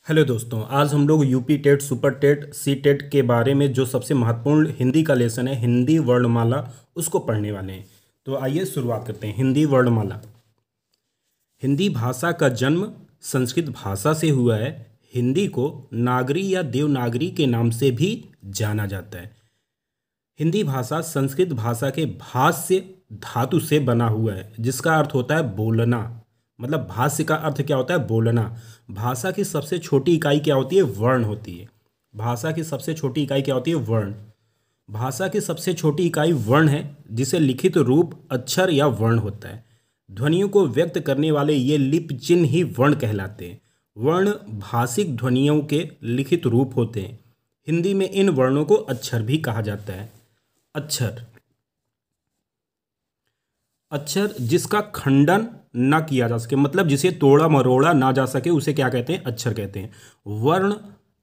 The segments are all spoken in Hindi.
हेलो दोस्तों, आज हम लोग UP TET, super TET, C TET के बारे में जो सबसे महत्वपूर्ण हिंदी का लेसन है, हिंदी वर्णमाला, उसको पढ़ने वाले हैं। तो आइए शुरुआत करते हैं। हिंदी वर्णमाला। हिंदी भाषा का जन्म संस्कृत भाषा से हुआ है। हिंदी को नागरी या देवनागरी के नाम से भी जाना जाता है। हिंदी भाषा संस्कृत भाषा के भाष्य धातु से बना हुआ है, जिसका अर्थ होता है बोलना। मतलब भाष्य का अर्थ क्या होता है? बोलना। भाषा की सबसे छोटी इकाई क्या होती है? वर्ण होती है। भाषा की सबसे छोटी इकाई क्या होती है? वर्ण। भाषा की सबसे छोटी इकाई वर्ण है, जिसे लिखित रूप अक्षर या वर्ण होता है। ध्वनियों को व्यक्त करने वाले ये लिपि चिन्ह ही वर्ण कहलाते हैं। वर्ण भाषिक ध्वनियों के लिखित रूप होते हैं। हिंदी में इन वर्णों को अक्षर भी कहा जाता है। अक्षर, अक्षर जिसका खंडन न किया जा सके, मतलब जिसे तोड़ा मरोड़ा ना जा सके, उसे क्या कहते हैं? अक्षर कहते हैं। वर्ण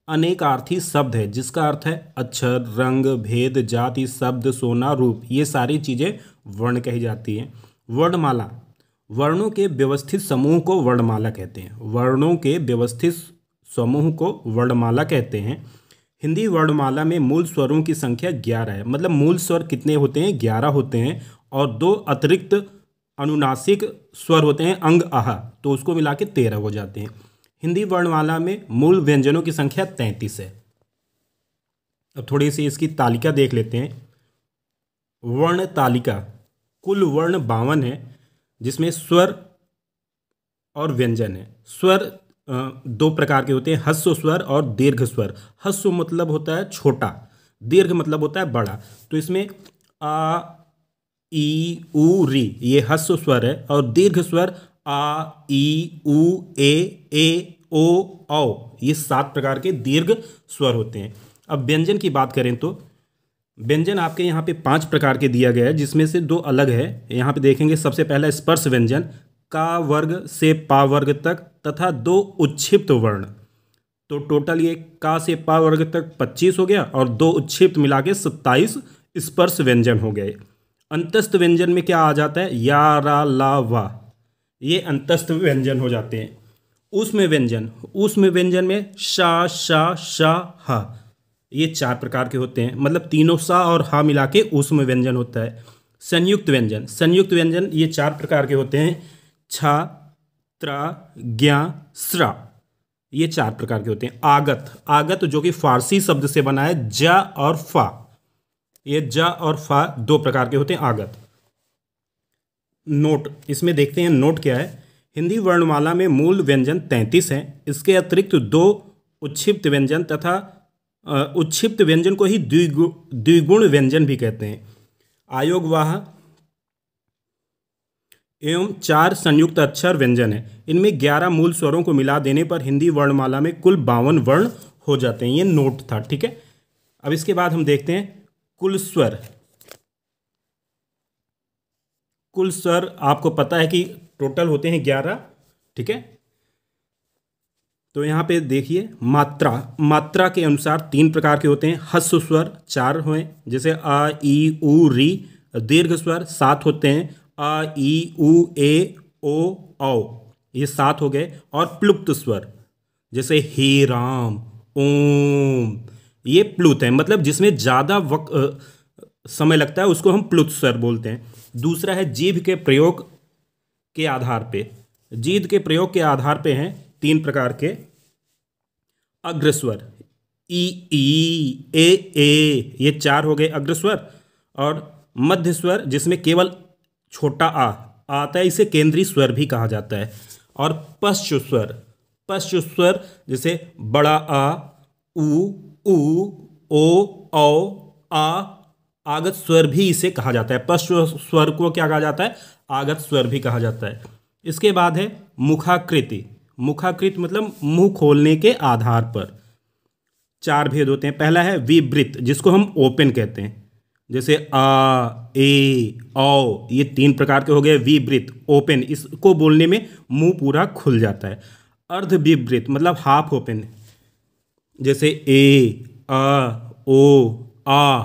अनेकार्थी शब्द है, जिसका अर्थ है अक्षर, रंग, भेद, जाति, शब्द, सोना, रूप, ये सारी चीज़ें वर्ण कही जाती हैं। वर्णमाला, वर्णों के व्यवस्थित समूह को वर्णमाला कहते हैं। वर्णों के व्यवस्थित समूह को वर्णमाला कहते हैं। हिंदी वर्णमाला में मूल स्वरों की संख्या 11 है। मतलब मूल स्वर कितने होते हैं? 11 होते हैं, और 2 अतिरिक्त अनुनासिक स्वर होते हैं, अंग, आह, तो उसको मिला के 13 हो जाते हैं। हिंदी वर्णमाला में मूल व्यंजनों की संख्या 33 है। अब थोड़ी सी इसकी तालिका देख लेते हैं। वर्ण तालिका। कुल वर्ण 52 है, जिसमें स्वर और व्यंजन है। स्वर 2 प्रकार के होते हैं, ह्रस्व स्वर और दीर्घ स्वर। ह्रस्व मतलब होता है छोटा, दीर्घ मतलब होता है बड़ा। तो इसमें आ, ई, उ, री, ये ह्रस्व स्वर है, और दीर्घ स्वर आ, ई, उ, ए, ओ, औ, ये 7 प्रकार के दीर्घ स्वर होते हैं। अब व्यंजन की बात करें तो व्यंजन आपके यहाँ पे 5 प्रकार के दिया गया है, जिसमें से 2 अलग है। यहाँ पे देखेंगे, सबसे पहला स्पर्श व्यंजन, का वर्ग से पा वर्ग तक, तथा 2 उच्छिप्त वर्ण। तो टोटल ये का से पा वर्ग तक 25 हो गया, और 2 उच्छिप्त मिला के 27 स्पर्श व्यंजन हो गए। अंतस्थ व्यंजन में क्या आ जाता है? या, रा, ला, वा, ये अंतस्थ व्यंजन हो जाते हैं। ऊष्म व्यंजन, ऊष्म व्यंजन में शा, शा, शा, हा, ये 4 प्रकार के होते हैं। मतलब तीनों सा और हा मिला के ऊष्म व्यंजन होता है। संयुक्त व्यंजन, संयुक्त व्यंजन ये 4 प्रकार के होते हैं। छा, त्रा, ज्ञा, स्रा, ये 4 प्रकार के होते हैं। आगत, आगत जो कि फारसी शब्द से बना है, जा और फा, ये जा और फा 2 प्रकार के होते हैं, आगत। नोट, इसमें देखते हैं नोट क्या है। हिंदी वर्णमाला में मूल व्यंजन 33 हैं। इसके अतिरिक्त 2 उच्छिप्त व्यंजन तथा उच्छिप्त व्यंजन को ही द्विगुण व्यंजन भी कहते हैं। आयोगवाह एवं 4 संयुक्त अक्षर व्यंजन है। इनमें 11 मूल स्वरों को मिला देने पर हिंदी वर्णमाला में कुल 52 वर्ण हो जाते हैं। ये नोट था, ठीक है। अब इसके बाद हम देखते हैं कुल स्वर। कुल स्वर आपको पता है कि टोटल होते हैं 11, ठीक है। तो यहाँ पे देखिए, मात्रा, मात्रा के अनुसार 3 प्रकार के होते हैं। ह्रस्व स्वर 4 हुए, जैसे आ, ई, उ, री। दीर्घ स्वर 7 होते हैं, आ, ई, उ, ए, ओ, औ, ये 7 हो गए। और प्लुप्त स्वर, जैसे हे राम, ओम, ये प्लुत है, मतलब जिसमें ज़्यादा समय लगता है, उसको हम प्लुत स्वर बोलते हैं। दूसरा है जीभ के प्रयोग के आधार पे। जीभ के प्रयोग के आधार पे हैं 3 प्रकार के। अग्रस्वर, ई, ए, ये 4 हो गए अग्रस्वर। और मध्य स्वर, जिसमें केवल छोटा आ आता है, इसे केंद्रीय स्वर भी कहा जाता है। और पश्च स्वर, पश्च स्वर जैसे बड़ा आ, उ, ओ, औ, आ, आगत स्वर भी इसे कहा जाता है। पश्च स्वर को क्या कहा जाता है? आगत स्वर भी कहा जाता है। इसके बाद है मुखाकृति। मुखाकृति मतलब मुंह खोलने के आधार पर 4 भेद होते हैं। पहला है विवृत, जिसको हम ओपन कहते हैं, जैसे आ, ए, औ, ये 3 प्रकार के हो गए विवृत, ओपन, इसको बोलने में मुंह पूरा खुल जाता है। अर्ध विवृत मतलब हाफ ओपन, जैसे ए, आ, ओ, आ,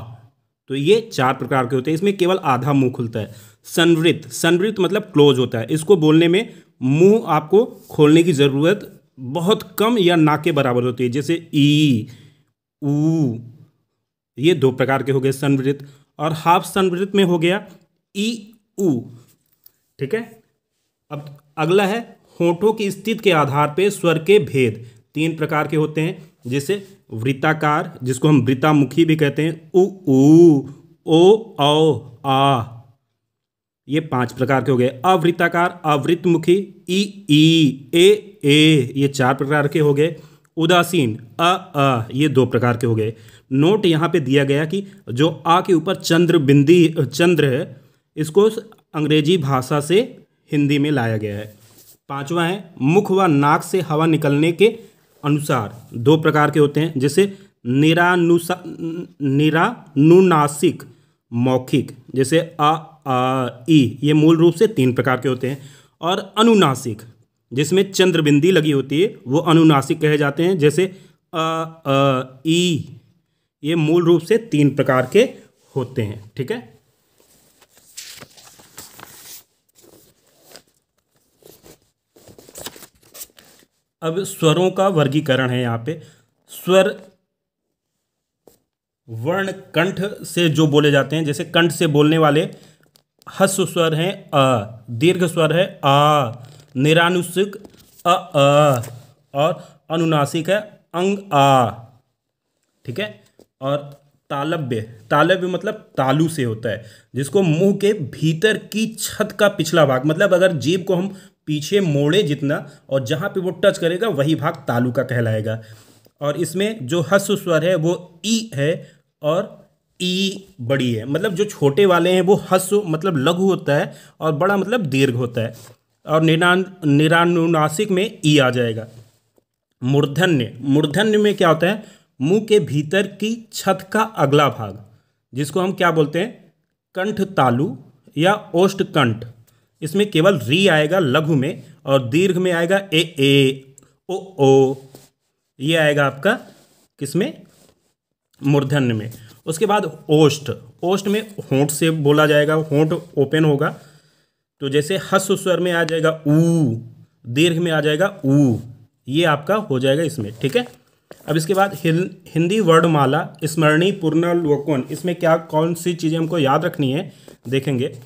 तो ये 4 प्रकार के होते हैं, इसमें केवल आधा मुंह खुलता है। संवृत, संवृत मतलब क्लोज होता है, इसको बोलने में मुंह आपको खोलने की ज़रूरत बहुत कम या ना के बराबर होती है, जैसे ई, ऊ, ये दो प्रकार के हो गए संवृत। और हाफ संवृत में हो गया ई, ऊ। ठीक है। अब अगला है होठों की स्थिति के आधार पे स्वर के भेद। तीन प्रकार के होते हैं, जैसे वृत्ताकार, जिसको हम वृत्तामुखी भी कहते हैं, उ, ऊ, ओ, औ, आ, ये पांच प्रकार के हो गए। अवृत्ताकार, अवृतमुखी, ई, ए, ये चार प्रकार के हो गए। उदासीन, अ, ये दो प्रकार के हो गए। नोट यहाँ पे दिया गया कि जो आ के ऊपर चंद्र है, इसको अंग्रेजी भाषा से हिंदी में लाया गया है। पांचवा है मुख व नाक से हवा निकलने के अनुसार दो प्रकार के होते हैं, जैसे निरानुनासिक मौखिक, जैसे आ, ई, ये मूल रूप से तीन प्रकार के होते हैं। और अनुनासिक, जिसमें चंद्रबिंदी लगी होती है, वो अनुनासिक कहे जाते हैं, जैसे ई, ये मूल रूप से तीन प्रकार के होते हैं। ठीक है। अब स्वरों का वर्गीकरण है यहाँ पे। स्वर वर्ण कंठ से जो बोले जाते हैं, जैसे कंठ से बोलने वाले ह्रस्व स्वर हैं अ, दीर्घ स्वर है आ, निरानुसिक अ, और अनुनासिक है अंग आ। ठीक है। और तालव्य मतलब तालु से होता है, जिसको मुंह के भीतर की छत का पिछला भाग, मतलब अगर जीभ को हम पीछे मोड़े जितना और जहाँ पे वो टच करेगा वही भाग तालु का कहलाएगा। और इसमें जो ह्रस्व स्वर है वो ई है और ई बड़ी है, मतलब जो छोटे वाले हैं वो ह्रस्व मतलब लघु होता है और बड़ा मतलब दीर्घ होता है। और निरानुनासिक में ई आ जाएगा। मूर्धन्य में क्या होता है, मुंह के भीतर की छत का अगला भाग, जिसको हम क्या बोलते हैं, कंठ तालु या ओष्ठ कंठ। इसमें केवल री आएगा लघु में, और दीर्घ में आएगा ए, ओ, ये आएगा आपका किसमें, मूर्धन्य में। उसके बाद ओष्ठ में होंठ से बोला जाएगा, होंठ ओपन होगा, तो जैसे ह्रस्व स्वर में आ जाएगा ऊ, दीर्घ में आ जाएगा ऊ, ये आपका हो जाएगा इसमें। ठीक है। अब इसके बाद हिंदी वर्णमाला स्मरणीय पुनर्वलोकन, इसमें क्या कौन सी चीज़ें हमको याद रखनी है देखेंगे।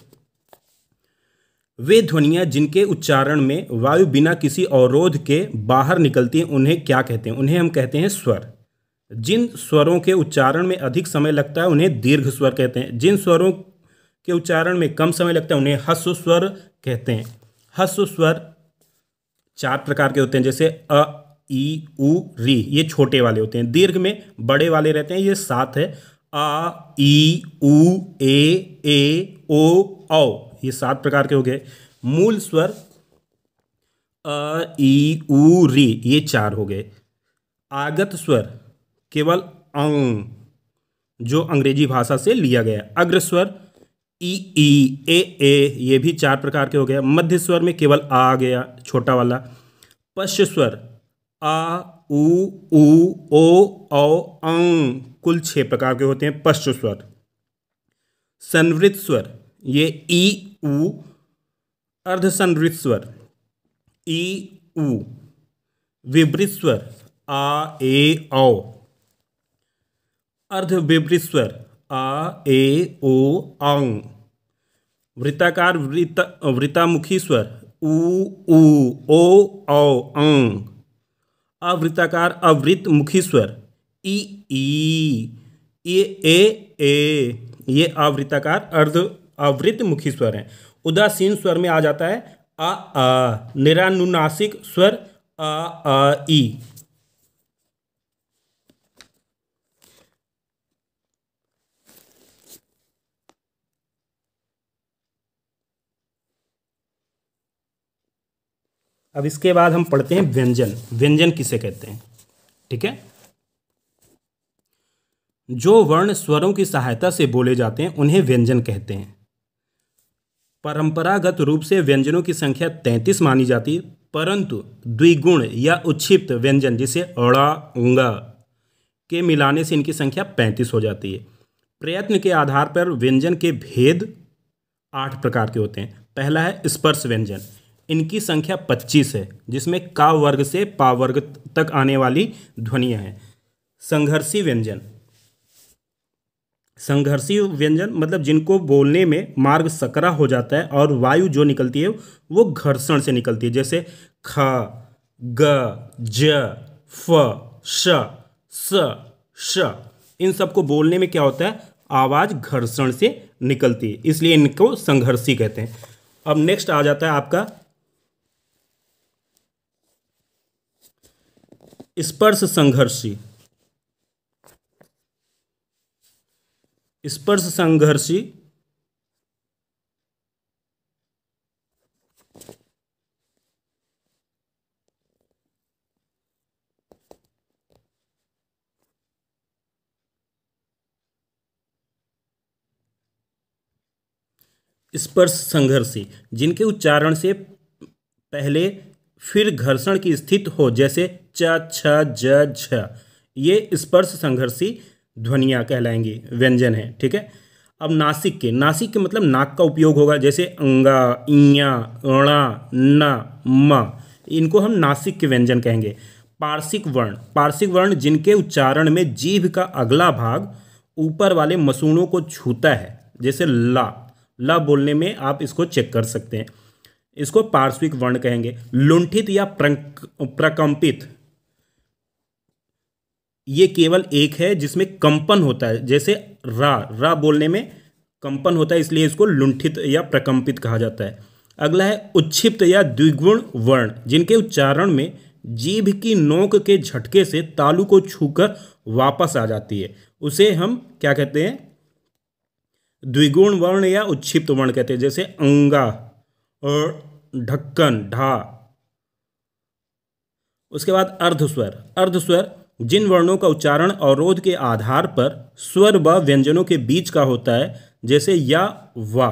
वे ध्वनियाँ जिनके उच्चारण में वायु बिना किसी अवरोध के बाहर निकलती हैं, उन्हें क्या कहते हैं, उन्हें हम कहते हैं स्वर। जिन स्वरों के उच्चारण में अधिक समय लगता है उन्हें दीर्घ स्वर कहते हैं। जिन स्वरों के उच्चारण में कम समय लगता है उन्हें ह्रस्व स्वर कहते हैं। ह्रस्व स्वर चार प्रकार के होते हैं, जैसे अ, ई, उ, री, ये छोटे वाले होते हैं। दीर्घ में बड़े वाले रहते हैं, ये 7 है, आ, ई, उ, ए, ओ, औ, ये 7 प्रकार के हो गए। मूल स्वर अ, ई, उ, री, ये 4 हो गए। आगत स्वर केवल अंग, जो अंग्रेजी भाषा से लिया गया। अग्र स्वर ई, ए, ये भी 4 प्रकार के हो गए। मध्य स्वर में केवल आ गया छोटा वाला। पश्च स्वर आ, उ, ओ, औ, अंग, कुल 6 प्रकार के होते हैं पश्च स्वर। संवृत स्वर ये ई, उ। अर्धसंवृत स्वर ई, उ। विवृत स्वर आ, ए, औ। अर्धविवृत स्वर आ, ए, ओ, अंग। वृत्ताकार वृत्तामुखी स्वर उ, ओ, औ, अंग। अवृत्ताकार अवृतमुखी स्वर ई, ए, ये अवृत्ताकार अर्ध अवृतमुखी स्वर हैं। उदासीन स्वर में आ जाता है आ। निरानुनासिक स्वर आ, ई। अब इसके बाद हम पढ़ते हैं व्यंजन किसे कहते हैं। ठीक है। जो वर्ण स्वरों की सहायता से बोले जाते हैं उन्हें व्यंजन कहते हैं। परंपरागत रूप से व्यंजनों की संख्या 33 मानी जाती है, परंतु द्विगुण या उच्छिप्त व्यंजन जिसे अड़ा, उंगा के मिलाने से इनकी संख्या 35 हो जाती है। प्रयत्न के आधार पर व्यंजन के भेद 8 प्रकार के होते हैं। पहला है स्पर्श व्यंजन। इनकी संख्या 25 है, जिसमें का वर्ग से पा वर्ग तक आने वाली ध्वनियाँ हैं। संघर्षी व्यंजन, संघर्षी व्यंजन मतलब जिनको बोलने में मार्ग सकरा हो जाता है और वायु जो निकलती है वो घर्षण से निकलती है, जैसे ख, ग, ज, फ, श, स, श। इन सबको बोलने में क्या होता है, आवाज घर्षण से निकलती है, इसलिए इनको संघर्षी कहते हैं। अब नेक्स्ट आ जाता है आपका स्पर्श संघर्षी। स्पर्श संघर्षी स्पर्श संघर्षी जिनके उच्चारण से पहले फिर घर्षण की स्थिति हो, जैसे च, छ, ज, झ, ये स्पर्श संघर्षी ध्वनियाँ कहलाएंगी, व्यंजन है। ठीक है। अब नासिक के, नासिक के मतलब नाक का उपयोग होगा, जैसे अंगा, इया, अणा, न, म, इनको हम नासिक के व्यंजन कहेंगे। पार्श्विक वर्ण, पार्श्विक वर्ण जिनके उच्चारण में जीभ का अगला भाग ऊपर वाले मसूड़ों को छूता है, जैसे ला, ला बोलने में आप इसको चेक कर सकते हैं, इसको पार्श्विक वर्ण कहेंगे। लुंठित या प्रकंपित, ये केवल एक है जिसमें कंपन होता है, जैसे रा, रा बोलने में कंपन होता है, इसलिए इसको लुंठित या प्रकंपित कहा जाता है। अगला है उच्छिप्त या द्विगुण वर्ण, जिनके उच्चारण में जीभ की नोक के झटके से तालु को छूकर वापस आ जाती है, उसे हम क्या कहते हैं, द्विगुण वर्ण या उच्छिप्त वर्ण कहते हैं, जैसे अंगा और ढक्कन, ढा। उसके बाद अर्धस्वर, अर्धस्वर जिन वर्णों का उच्चारण अवरोध के आधार पर स्वर व व्यंजनों के बीच का होता है, जैसे या, वा।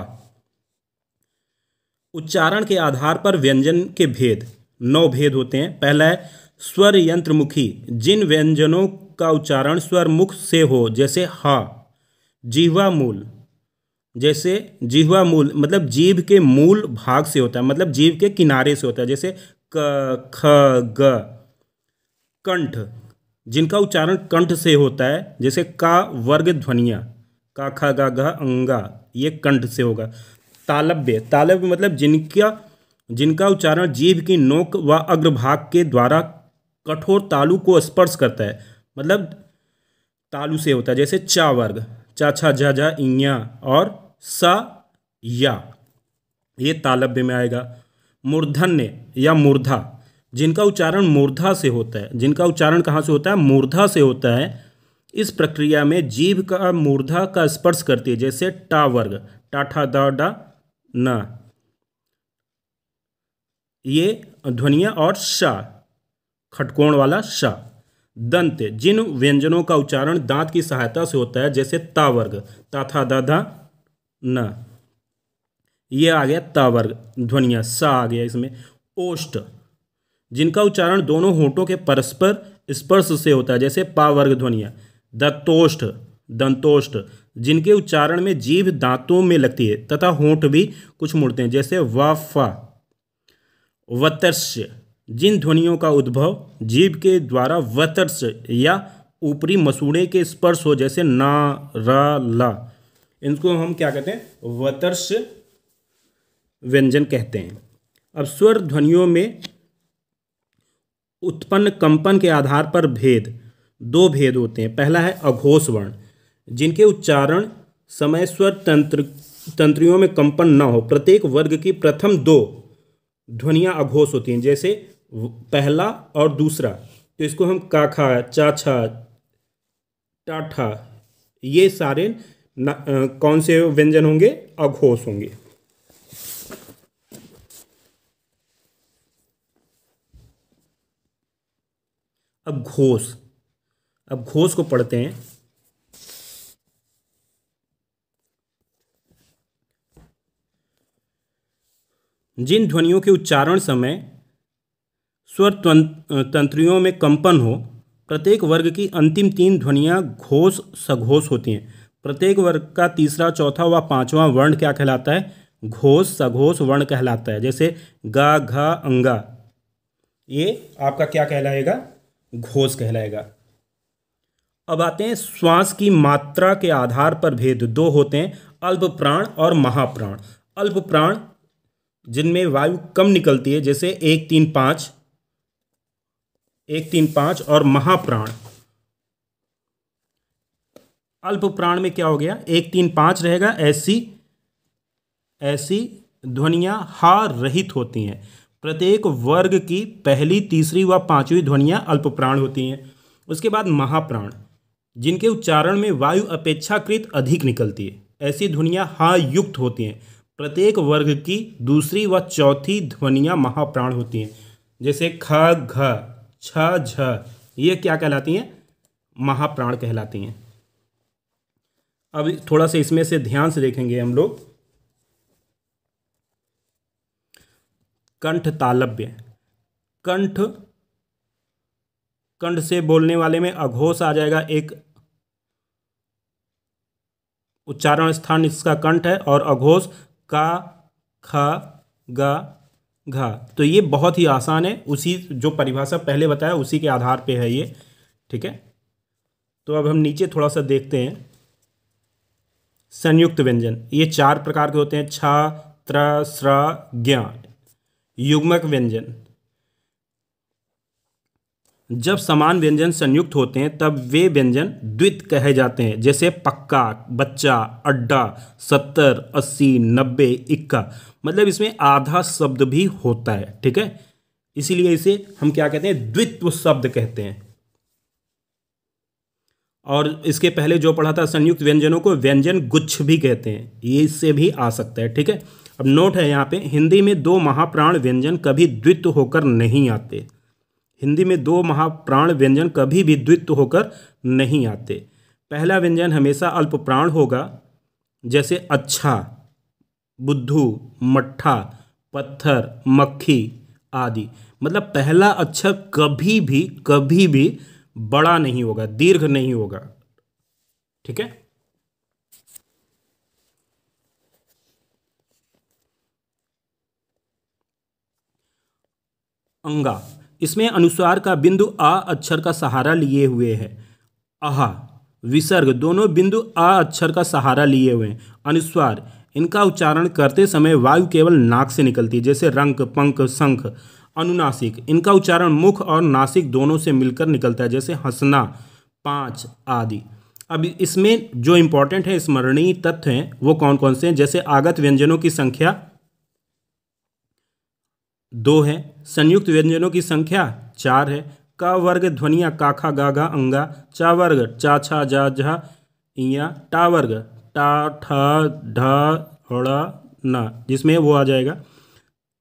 उच्चारण के आधार पर व्यंजन के भेद, 9 भेद होते हैं। पहला है स्वर यंत्रमुखी, जिन व्यंजनों का उच्चारण स्वर मुख से हो, जैसे हा। जिह्वा मूल, जैसे जिह्वा मूल मतलब जीभ के मूल भाग से होता है, मतलब जीभ के किनारे से होता है, जैसे क, ख, ग। कंठ, जिनका उच्चारण कंठ से होता है, जैसे का वर्ग ध्वनियाँ, का, ख, ग, घ, अंगा, ये कंठ से होगा। तालव्य, तालव्य मतलब जिनका उच्चारण जीभ की नोक व अग्रभाग के द्वारा कठोर तालु को स्पर्श करता है, मतलब तालु से होता है, जैसे चा वर्ग, चा, छा, झा, झा, इया और सा, या, ये तालव्य में आएगा। मूर्धन्य या मूर्धा, जिनका उच्चारण मूर्धा से होता है, जिनका उच्चारण कहाँ से होता है, मूर्धा से होता है। इस प्रक्रिया में जीभ का मूर्धा का स्पर्श करती है, जैसे टा वर्ग, टा, ठा, दा, डा, न, ये ध्वनियाँ, और शा, खटकोण वाला शा। दंत, जिन व्यंजनों का उच्चारण दांत की सहायता से होता है, जैसे ता वर्ग, ता, था, दा, धा, न, ये आ गया ता वर्ग ध्वनियाँ, सा आ गया इसमें। ओष्ठ, जिनका उच्चारण दोनों होठों के परस्पर स्पर्श से होता है, जैसे पा वर्ग ध्वनियाँ। दंतोष्ठ, दंतोष्ठ, जिनके उच्चारण में जीभ दांतों में लगती है तथा होंठ भी कुछ मुड़ते हैं, जैसे वा, फा। वतर्स्य, जिन ध्वनियों का उद्भव जीभ के द्वारा वतर्स्य या ऊपरी मसूड़े के स्पर्श हो, जैसे ना, रा, ला, इनको हम क्या कहते हैं, वतर्स्य व्यंजन कहते हैं। अब स्वर ध्वनियों में उत्पन्न कंपन के आधार पर भेद, 2 भेद होते हैं। पहला है अघोष वर्ण, जिनके उच्चारण समय स्वर तंत्रियों में कंपन न हो, प्रत्येक वर्ग की प्रथम 2 ध्वनियाँ अघोष होती हैं, जैसे पहला और दूसरा, तो इसको हम का, खा, चा, छा, टा, ठा, ये सारे कौन से व्यंजन होंगे, अघोष होंगे। अब घोष, अब घोष को पढ़ते हैं। जिन ध्वनियों के उच्चारण समय स्वर तंत्रियों में कंपन हो, प्रत्येक वर्ग की अंतिम 3 ध्वनियाँ घोष सघोष होती हैं। प्रत्येक वर्ग का तीसरा, चौथा व पांचवा वर्ण क्या कहलाता है, घोष सघोष वर्ण कहलाता है। जैसे गा घा अंगा, ये आपका क्या कहलाएगा? घोष कहलाएगा। अब आते हैं श्वास की मात्रा के आधार पर भेद दो होते हैं, अल्प प्राण और महाप्राण। अल्प प्राण जिनमें वायु कम निकलती है, जैसे 1-3-5, 1-3-5, और महाप्राण। अल्प प्राण में क्या हो गया? 1-3-5 रहेगा। ऐसी ध्वनियां हा रहित होती हैं। प्रत्येक वर्ग की पहली, तीसरी व पांचवी ध्वनियां अल्प प्राण होती हैं। उसके बाद महाप्राण, जिनके उच्चारण में वायु अपेक्षाकृत अधिक निकलती है, ऐसी ध्वनियां हा युक्त होती हैं। प्रत्येक वर्ग की दूसरी व चौथी ध्वनियां महाप्राण होती हैं। जैसे ख घ छ झ, ये क्या कहलाती हैं? महाप्राण कहलाती हैं। अब थोड़ा सा इसमें से ध्यान से देखेंगे हम लोग। कंठ तालव्य, कंठ, कंठ से बोलने वाले में अघोष आ जाएगा। एक उच्चारण स्थान इसका कंठ है, और अघोष का, ख, ग, घ। तो ये बहुत ही आसान है, उसी जो परिभाषा पहले बताया उसी के आधार पे है ये, ठीक है। तो अब हम नीचे थोड़ा सा देखते हैं। संयुक्त व्यंजन, ये 4 प्रकार के होते हैं, छ, त्र, स्र, ज्ञ। युग्मक व्यंजन, जब समान व्यंजन संयुक्त होते हैं तब वे व्यंजन द्वित कहे जाते हैं। जैसे पक्का, बच्चा, अड्डा, 70, 80, 90, इक्का, मतलब इसमें आधा शब्द भी होता है, ठीक है। इसीलिए इसे हम क्या कहते हैं? द्वित्व शब्द कहते हैं। और इसके पहले जो पढ़ा था संयुक्त व्यंजनों को व्यंजन गुच्छ भी कहते हैं, ये इससे भी आ सकता है, ठीक है। अब नोट है यहाँ पे, हिंदी में 2 महाप्राण व्यंजन कभी द्वित्व होकर नहीं आते। हिंदी में 2 महाप्राण व्यंजन कभी भी द्वित्व होकर नहीं आते। पहला व्यंजन हमेशा अल्प प्राण होगा, जैसे अच्छा, बुद्धू, मट्ठा, पत्थर, मक्खी आदि। मतलब पहला अक्षर कभी भी बड़ा नहीं होगा, दीर्घ नहीं होगा, ठीक है। अंगा, इसमें अनुस्वार का बिंदु आ अक्षर का सहारा लिए हुए है। आहा, विसर्ग, दोनों बिंदु आ अक्षर का सहारा लिए हुए हैं। अनुस्वार, इनका उच्चारण करते समय वायु केवल नाक से निकलती है, जैसे रंक, पंख, शंख। अनुनासिक, इनका उच्चारण मुख और नासिक दोनों से मिलकर निकलता है, जैसे हंसना, पाँच आदि। अब इसमें जो इंपॉर्टेंट है, स्मरणीय तथ्य हैं, वो कौन कौन से हैं? जैसे आगत व्यंजनों की संख्या 2 है, संयुक्त व्यंजनों की संख्या 4 है। क वर्ग ध्वनियाँ का, खा, गा, घा, अंगा। चा वर्ग चा, छा, जा, झा, इया। टा वर्ग टा, ठा, ढा, हड़ा, ना, जिसमें वो आ जाएगा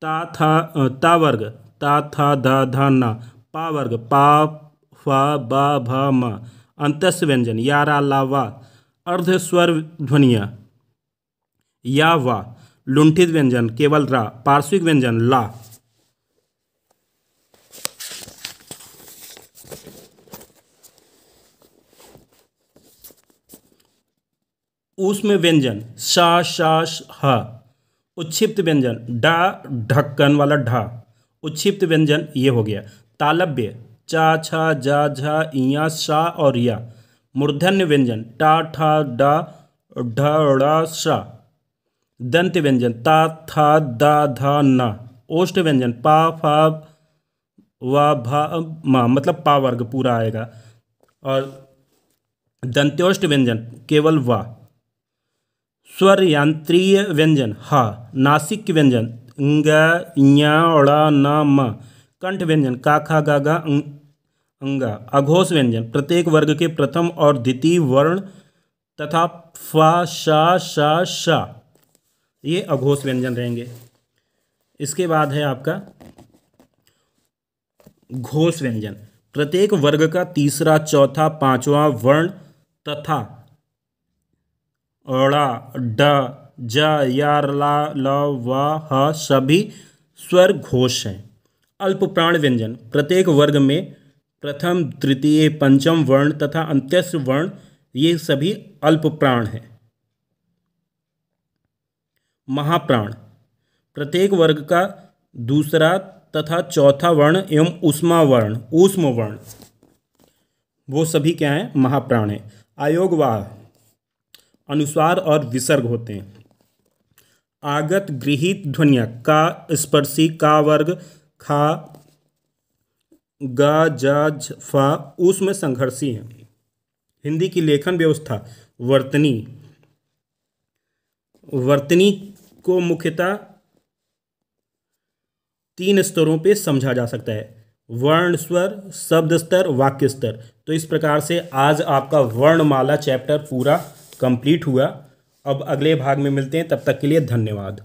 ता वर्ग ता, था, धा, धा, ना। पा वर्ग पा, फा, बा, भा, मा। अंतस्य व्यंजन या, रा, ला, वा। अर्ध स्वर ध्वनियाँ या, वा। लुंठित व्यंजन केवल रा। पार्श्विक व्यंजन ला। ऊष्म व्यंजन शा, शा, ह। उच्छिप्त व्यंजन डा, ढक्कन वाला ढा। उच्छिप्त व्यंजन ये हो गया। तालव्य चा, छा, जा, झा, इया, शा और या। मूर्धन्य व्यंजन टा, ठा, डा, ढ, ड़ा, शा। दंत व्यंजन ता, था, दा, धा, ना। ओष्ठ व्यंजन पा, फा, वा, भा, मा, मतलब पा वर्ग पूरा आएगा। और दंत्योष्ठ व्यंजन केवल वा। स्वर यांत्रीय व्यंजन हा। नासिक व्यंजन ङ, ञ, ड़, न, म। कंठ व्यंजन का, खा, गा, घा, अंगा। अघोष व्यंजन प्रत्येक वर्ग के प्रथम और द्वितीय वर्ण तथा फा, शा, शा, शा, ये अघोष व्यंजन रहेंगे। इसके बाद है आपका घोष व्यंजन। प्रत्येक वर्ग का तीसरा, चौथा, पांचवा वर्ण तथा अड़ा, ड, ज, या, ला, ल, व, ह सभी स्वर घोष हैं। अल्प प्राण व्यंजन प्रत्येक वर्ग में प्रथम, तृतीय, पंचम वर्ण तथा अंत्यस्थ वर्ण, ये सभी अल्प प्राण हैं। महाप्राण, प्रत्येक वर्ग का दूसरा तथा चौथा वर्ण एवं ऊष्म वर्ण, वो सभी क्या हैं, महाप्राण हैं। अयोगवाह, अनुस्वार और विसर्ग होते हैं। आगत गृहीत ध्वनियाँ का, स्पर्शी, का वर्ग, खा, गा, जा, फा, उसमें संघर्षी हैं। हिंदी की लेखन व्यवस्था वर्तनी, वर्तनी को मुख्यतः 3 स्तरों पे समझा जा सकता है, वर्ण स्वर, शब्द स्तर, वाक्य स्तर। तो इस प्रकार से आज आपका वर्णमाला चैप्टर पूरा कंप्लीट हुआ। अब अगले भाग में मिलते हैं, तब तक के लिए धन्यवाद।